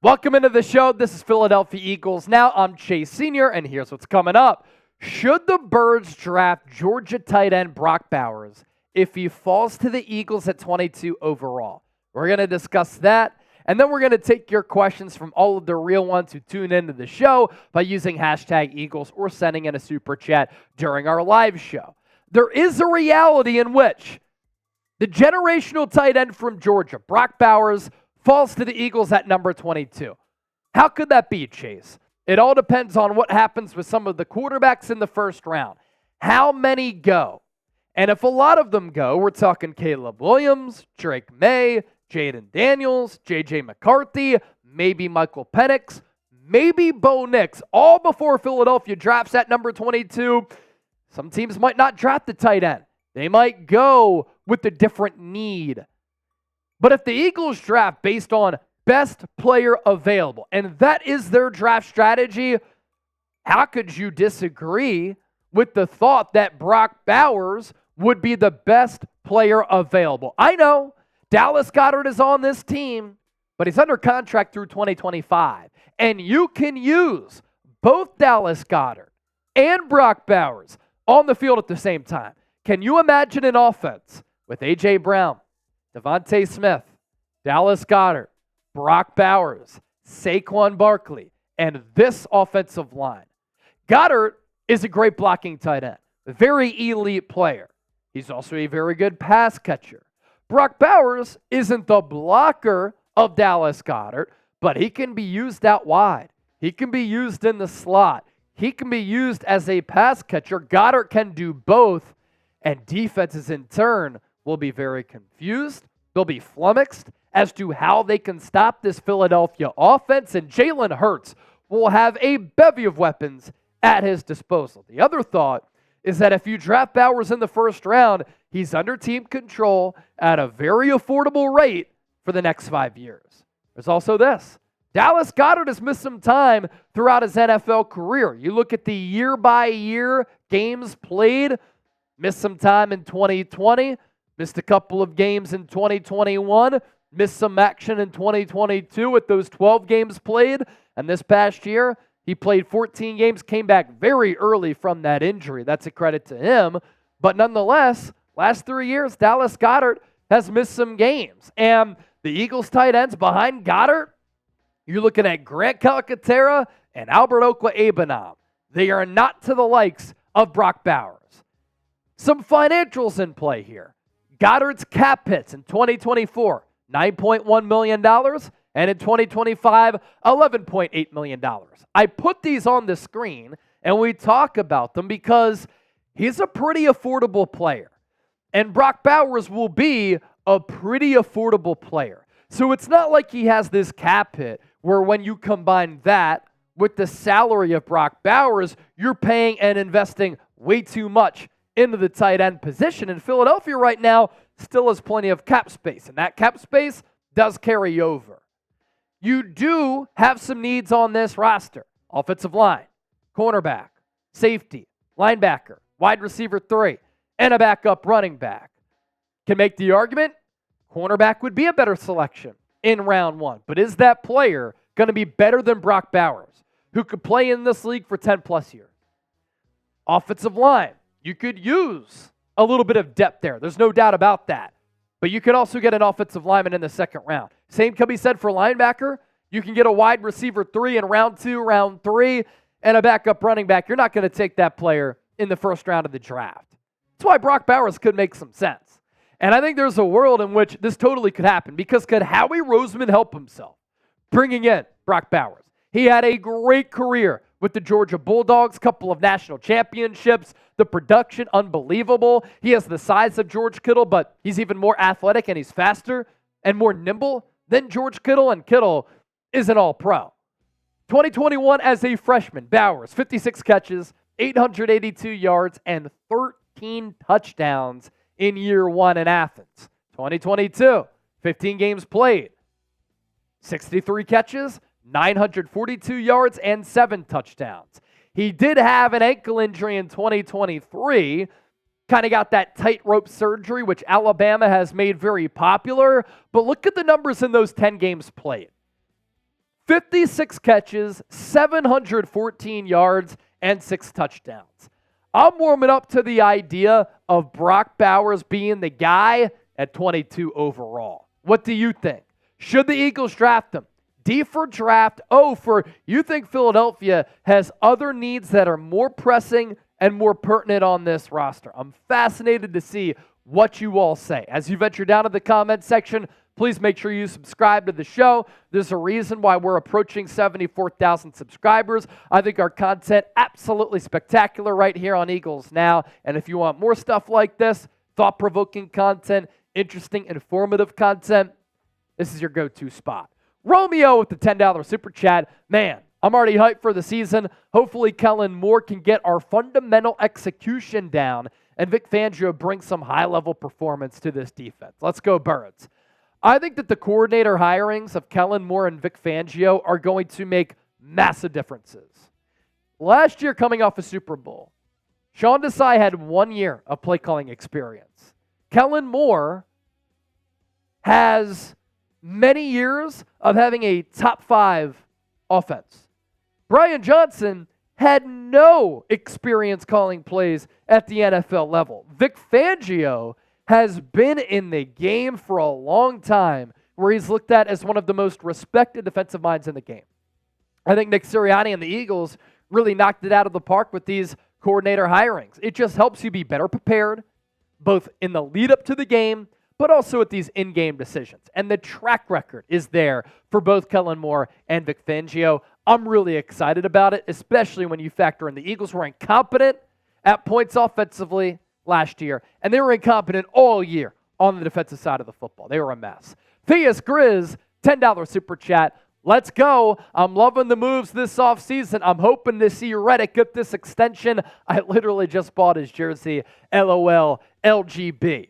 Welcome into the show. This is Philadelphia Eagles. Now I'm Chase Sr., and here's what's coming up. Should the Birds draft Georgia tight end Brock Bowers if he falls to the Eagles at 22 overall? We're going to discuss that, and then we're going to take your questions from all of the real ones who tune into the show by using hashtag Eagles or sending in a super chat during our live show. There is a reality in which the generational tight end from Georgia, Brock Bowers, falls to the Eagles at number 22. How could that be, Chase? It all depends on what happens with some of the quarterbacks in the first round. How many go? And if a lot of them go, we're talking Caleb Williams, Drake May, Jaden Daniels, J.J. McCarthy, maybe Michael Penix, maybe Bo Nix, all before Philadelphia drafts at number 22. Some teams might not draft the tight end. They might go with a different need. But if the Eagles draft based on best player available, and that is their draft strategy, how could you disagree with the thought that Brock Bowers would be the best player available? I know Dallas Goedert is on this team, but he's under contract through 2025. And you can use both Dallas Goedert and Brock Bowers on the field at the same time. Can you imagine an offense with A.J. Brown, Devontae Smith, Dallas Goedert, Brock Bowers, Saquon Barkley, and this offensive line? Goedert is a great blocking tight end, a very elite player. He's also a very good pass catcher. Brock Bowers isn't the blocker of Dallas Goedert, but he can be used out wide. He can be used in the slot. He can be used as a pass catcher. Goedert can do both, and defenses in turn will be very confused. They'll be flummoxed as to how they can stop this Philadelphia offense, and Jalen Hurts will have a bevy of weapons at his disposal. The other thought is that if you draft Bowers in the first round, he's under team control at a very affordable rate for the next 5 years. There's also this. Dallas Goedert has missed some time throughout his NFL career. You look at the year-by-year games played, missed some time in 2020, missed a couple of games in 2021, missed some action in 2022 with those 12 games played. And this past year, he played 14 games, came back very early from that injury. That's a credit to him. But nonetheless, last 3 years, Dallas Goedert has missed some games. And the Eagles tight ends behind Goedert, you're looking at Grant Calcaterra and Albert Okwuegbunam. They are not to the likes of Brock Bowers. Some financials in play here. Goddard's cap hits in 2024, $9.1 million, and in 2025, $11.8 million. I put these on the screen, and we talk about them because he's a pretty affordable player. And Brock Bowers will be a pretty affordable player. So it's not like he has this cap hit where when you combine that with the salary of Brock Bowers, you're paying and investing way too much into the tight end position. And Philadelphia right now still has plenty of cap space, and that cap space does carry over. You do have some needs on this roster. Offensive line, cornerback, safety, linebacker, wide receiver 3, and a backup running back. Can make the argument cornerback would be a better selection in round 1. But is that player going to be better than Brock Bowers, who could play in this league for 10 plus years? Offensive line, you could use a little bit of depth there. There's no doubt about that. But you could also get an offensive lineman in the second round. Same can be said for linebacker. You can get a wide receiver 3 in round 2, round 3, and a backup running back. You're not going to take that player in the first round of the draft. That's why Brock Bowers could make some sense. And I think there's a world in which this totally could happen, because could Howie Roseman help himself bringing in Brock Bowers? He had a great career with the Georgia Bulldogs, couple of national championships, the production, unbelievable. He has the size of George Kittle, but he's even more athletic and he's faster and more nimble than George Kittle, and Kittle is an all-pro. 2021 as a freshman, Bowers, 56 catches, 882 yards, and 13 touchdowns in year 1 in Athens. 2022, 15 games played, 63 catches, 942 yards, and 7 touchdowns. He did have an ankle injury in 2023, kind of got that tightrope surgery, which Alabama has made very popular. But look at the numbers in those 10 games played. 56 catches, 714 yards, and 6 touchdowns. I'm warming up to the idea of Brock Bowers being the guy at 22 overall. What do you think? Should the Eagles draft him? D for draft, O for you think Philadelphia has other needs that are more pressing and more pertinent on this roster. I'm fascinated to see what you all say. As you venture down to the comment section, please make sure you subscribe to the show. There's a reason why we're approaching 74,000 subscribers. I think our content absolutely spectacular right here on Eagles Now. And if you want more stuff like this, thought-provoking content, interesting, informative content, this is your go-to spot. Romeo with the $10 super chat. Man, I'm already hyped for the season. Hopefully Kellen Moore can get our fundamental execution down and Vic Fangio brings some high-level performance to this defense. Let's go Birds. I think that the coordinator hirings of Kellen Moore and Vic Fangio are going to make massive differences. Last year, coming off a Super Bowl, Sean Desai had 1 year of play calling experience. Kellen Moore has many years of having a top 5 offense. Brian Johnson had no experience calling plays at the NFL level. Vic Fangio has been in the game for a long time where he's looked at as one of the most respected defensive minds in the game. I think Nick Sirianni and the Eagles really knocked it out of the park with these coordinator hirings. It just helps you be better prepared, both in the lead up to the game, but also at these in-game decisions. And the track record is there for both Kellen Moore and Vic Fangio. I'm really excited about it, especially when you factor in the Eagles were incompetent at points offensively last year, and they were incompetent all year on the defensive side of the football. They were a mess. Theus Grizz, $10 super chat. Let's go. I'm loving the moves this offseason. I'm hoping to see Reddick get this extension. I literally just bought his jersey. LOL, LGB.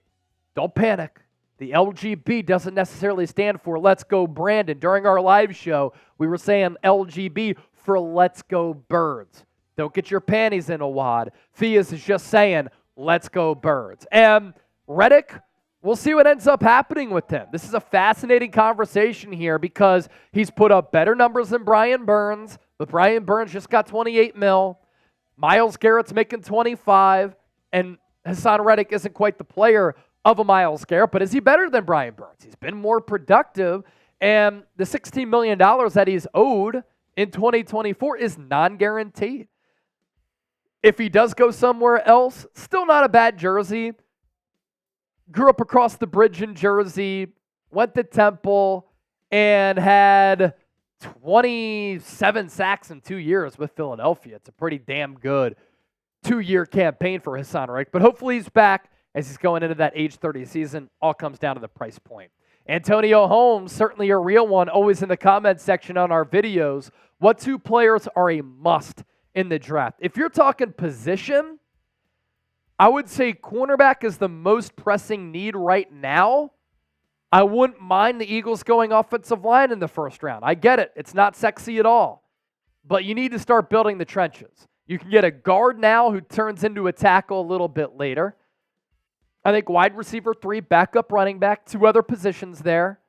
Don't panic. The LGB doesn't necessarily stand for Let's Go Brandon. During our live show, we were saying LGB for Let's Go Birds. Don't get your panties in a wad. Theus is just saying, let's go Birds. And Reddick, we'll see what ends up happening with him. This is a fascinating conversation here because he's put up better numbers than Brian Burns, but Brian Burns just got 28 mil. Myles Garrett's making 25, and Haason Reddick isn't quite the player of a Myles Garrett, but is he better than Brian Burns? He's been more productive, and the $16 million that he's owed in 2024 is non-guaranteed. If he does go somewhere else, still not a bad jersey. Grew up across the bridge in Jersey, went to Temple, and had 27 sacks in 2 years with Philadelphia. It's a pretty damn good 2-year campaign for Haason Reddick, but hopefully he's back as he's going into that age 30 season. All comes down to the price point. Antonio Holmes, certainly a real one, always in the comment section on our videos. What 2 players are a must in the draft? If you're talking position, I would say cornerback is the most pressing need right now. I wouldn't mind the Eagles going offensive line in the first round. I get it. It's not sexy at all. But you need to start building the trenches. You can get a guard now who turns into a tackle a little bit later. I think wide receiver 3, backup running back, 2 other positions there.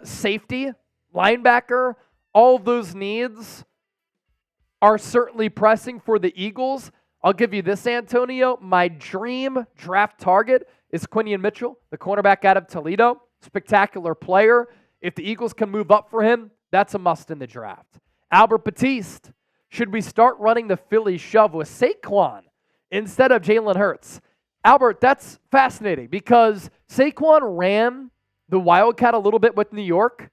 Safety, linebacker, all of those needs are certainly pressing for the Eagles. I'll give you this, Antonio. My dream draft target is Quinion Mitchell, the cornerback out of Toledo. Spectacular player. If the Eagles can move up for him, that's a must in the draft. Albert Batiste. Should we start running the Philly shove with Saquon instead of Jalen Hurts? Albert, that's fascinating because Saquon ran the Wildcat a little bit with New York.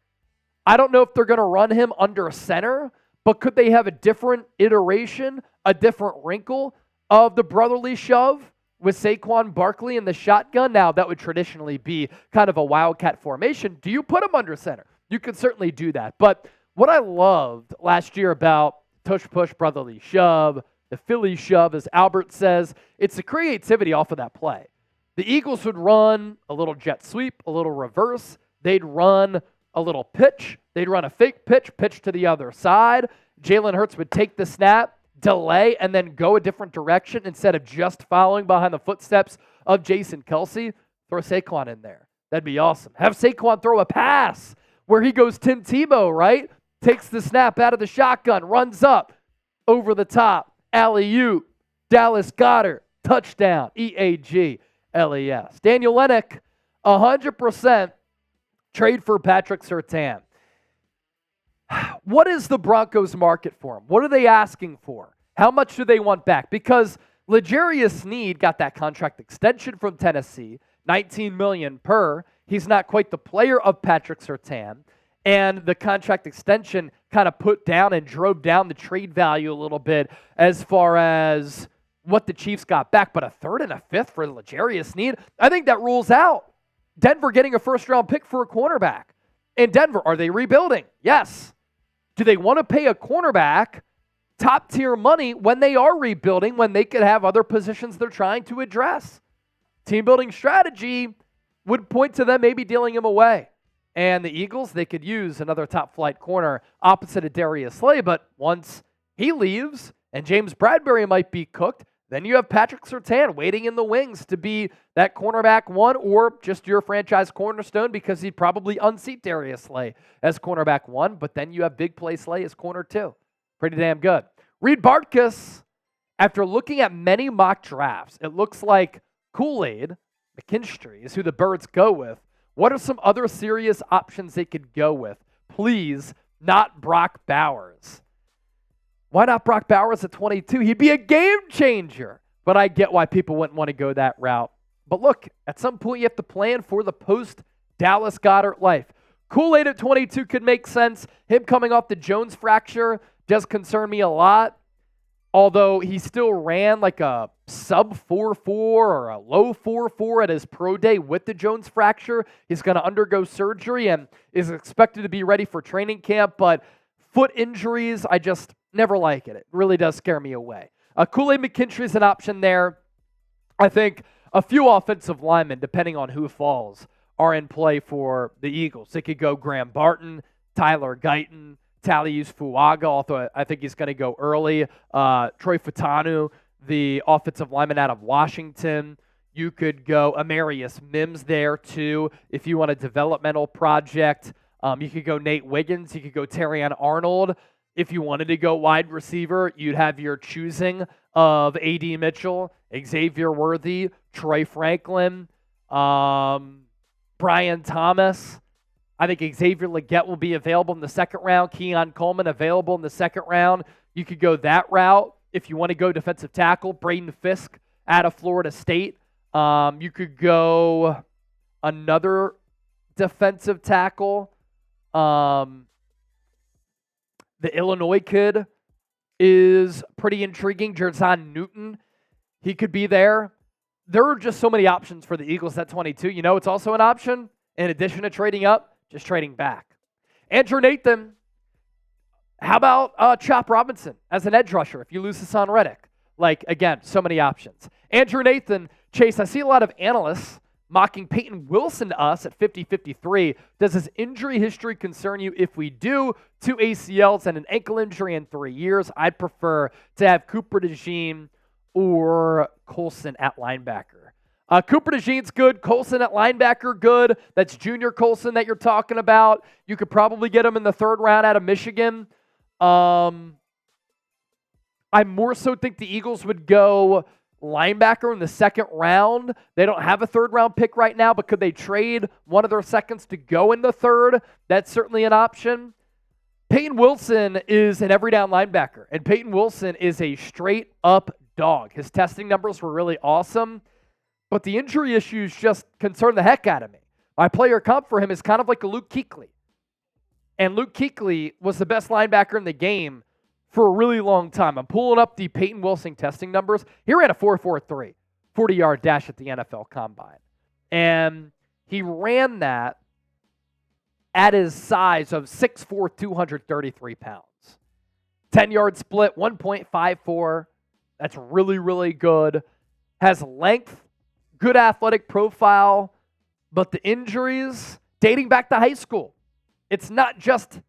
I don't know if they're going to run him under center, but could they have a different iteration, a different wrinkle of the brotherly shove with Saquon Barkley in the shotgun? Now, that would traditionally be kind of a Wildcat formation. Do you put him under center? You could certainly do that. But what I loved last year about tush-push brotherly shove, the Philly shove, as Albert says, it's the creativity off of that play. The Eagles would run a little jet sweep, a little reverse. They'd run a little pitch. They'd run a fake pitch to the other side. Jalen Hurts would take the snap, delay, and then go a different direction instead of just following behind the footsteps of Jason Kelce. Throw Saquon in there. That'd be awesome. Have Saquon throw a pass where he goes Tim Tebow, right? Takes the snap out of the shotgun, runs up, over the top, alley-oop, Dallas Goedert, touchdown, EAGLES. Daniel Lennox, 100% trade for Patrick Surtain. What is the Broncos market for him? What are they asking for? How much do they want back? Because L'Jarius Sneed got that contract extension from Tennessee, $19 million per. He's not quite the player of Patrick Surtain. And the contract extension kind of put down and drove down the trade value a little bit as far as what the Chiefs got back. But a third and a fifth for L'Jarius Sneed, I think that rules out Denver getting a first-round pick for a cornerback. In Denver, are they rebuilding? Yes. Do they want to pay a cornerback top-tier money when they are rebuilding, when they could have other positions they're trying to address? Team-building strategy would point to them maybe dealing him away. And the Eagles, they could use another top-flight corner opposite of Darius Slay, but once he leaves and James Bradbury might be cooked, then you have Patrick Surtain waiting in the wings to be that cornerback one or just your franchise cornerstone because he'd probably unseat Darius Slay as cornerback one, but then you have Big Play Slay as corner two. Pretty damn good. Reed Bartkus, after looking at many mock drafts, it looks like Kool-Aid, McKinstry, is who the Birds go with. What are some other serious options they could go with? Please, not Brock Bowers. Why not Brock Bowers at 22? He'd be a game changer. But I get why people wouldn't want to go that route. But look, at some point you have to plan for the post-Dallas Goedert life. Kool-Aid at 22 could make sense. Him coming off the Jones fracture does concern me a lot. Although he still ran like a sub 4.4 or a low 4.4 at his pro day with the Jones fracture. He's going to undergo surgery and is expected to be ready for training camp. But foot injuries, I just never like it. It really does scare me away. Kool-Aid McKinstry is an option there. I think a few offensive linemen, depending on who falls, are in play for the Eagles. They could go Graham Barton, Tyler Guyton, Talius Fuaga, although I think he's going to go early. Troy Fatanu, the offensive lineman out of Washington. You could go Amarius Mims there, too, if you want a developmental project. You could go Nate Wiggins. You could go Terrion Arnold. If you wanted to go wide receiver, you'd have your choosing of A.D. Mitchell, Xavier Worthy, Troy Franklin, Brian Thomas. I think Xavier Legette will be available in the second round. Keon Coleman available in the second round. You could go that route. If you want to go defensive tackle, Braden Fisk out of Florida State. You could go another defensive tackle. The Illinois kid is pretty intriguing. Jerzon Newton, he could be there. There are just so many options for the Eagles at 22. You know, it's also an option. In addition to trading up, just trading back. Andrew Nathan, how about Chop Robinson as an edge rusher if you lose Haason Reddick? Like, again, so many options. Andrew Nathan, Chase, I see a lot of analysts mocking Peyton Wilson to us at 50-53. Does his injury history concern you? If we do, 2 ACLs and an ankle injury in 3 years, I'd prefer to have Cooper DeJean or Colson at linebacker. Cooper DeJean's good. Colson at linebacker, good. That's Junior Colson that you're talking about. You could probably get him in the third round out of Michigan. I more so think the Eagles would go linebacker in the second round. They don't have a third round pick right now, but could they trade one of their seconds to go in the third? That's certainly an option. Peyton Wilson is an every down linebacker, and Peyton Wilson is a straight up dog. His testing numbers were really awesome. But the injury issues just concern the heck out of me. My player comp for him is kind of like a Luke Kuechly. And Luke Kuechly was the best linebacker in the game for a really long time. I'm pulling up the Peyton Wilson testing numbers. He ran a 4.43, 40-yard dash at the NFL Combine. And he ran that at his size of 6'4", 233 pounds. 10-yard split, 1.54. That's really, really good. Has length. Good athletic profile, but the injuries dating back to high school. It's not just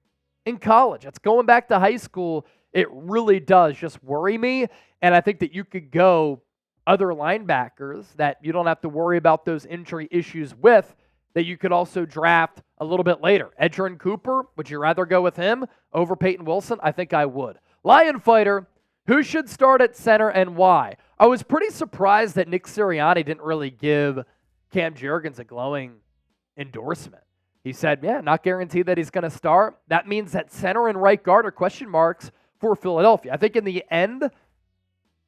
in college. It's going back to high school. It really does just worry me, and I think that you could go other linebackers that you don't have to worry about those injury issues with that you could also draft a little bit later. Edgerrin Cooper, would you rather go with him over Peyton Wilson? I think I would. Lion Fighter, who should start at center and why? I was pretty surprised that Nick Sirianni didn't really give Cam Jurgens a glowing endorsement. He said, yeah, not guaranteed that he's going to start. That means that center and right guard are question marks for Philadelphia. I think in the end,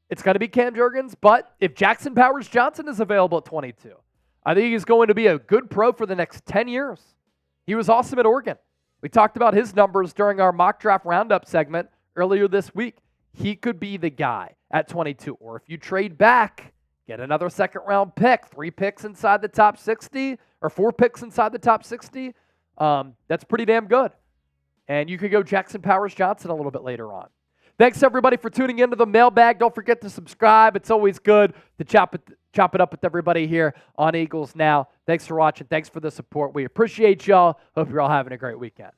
it's going to be Cam Jurgens, but if Jackson Powers-Johnson is available at 22, I think he's going to be a good pro for the next 10 years. He was awesome at Oregon. We talked about his numbers during our mock draft roundup segment earlier this week. He could be the guy at 22. Or if you trade back, get another second-round pick, 3 picks inside the top 60, or 4 picks inside the top 60, that's pretty damn good. And you could go Jackson Powers-Johnson a little bit later on. Thanks, everybody, for tuning into the mailbag. Don't forget to subscribe. It's always good to chop it up with everybody here on Eagles Now. Thanks for watching. Thanks for the support. We appreciate y'all. Hope you're all having a great weekend.